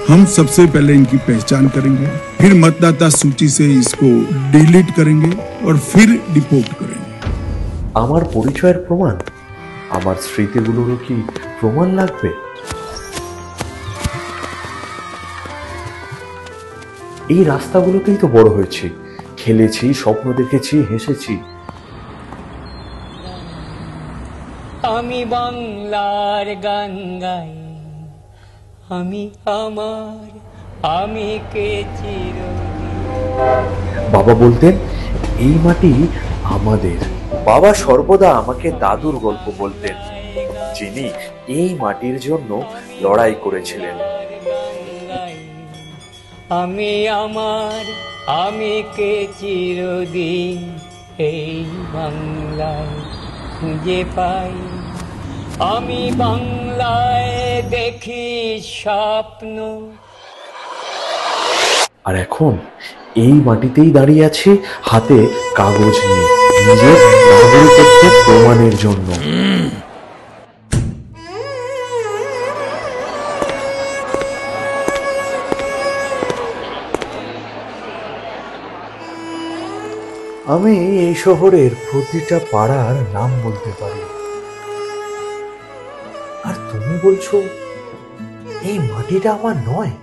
हम सबसे पहले इनकी पहचान करेंगे, फिर मतदाता सूची से इसको डिलीट करेंगे और फिर डिपोर्ट करेंगे। আমার পরিচয়ের প্রমাণ, আমার স্মৃতিগুলোরও কি প্রমাণ লাগবে? এই রাস্তাগুলোতেই তো বড় হয়েছি, খেলেছি, স্বপ্ন দেখেছি, হেসেছি। আমি বাংলার গান গাই, আমি আমার, আমি কে চিরদিন। বাবা বলতেন এই মাটি আমাদের। বাবা সর্বদা আমাকে দাদুর গল্প বলতেন, যিনি এই মাটির জন্য লড়াই করেছিলেন। আমি আমার, আমি কে চিরদিন এই বাংলায় খুঁজে পাই। আমি বাংলায় দেখি স্বপ্ন। আর এখন এই মাটিতেই দাঁড়িয়ে আছি, হাতে কাগজ নিয়ে, নিজের নাগরিকত্বের প্রমাণের জন্য। আমি এই শহরের প্রতিটা পাড়ার নাম বলতে পারি। আর তুমি বলছো এই মাটিটা আমার নয়?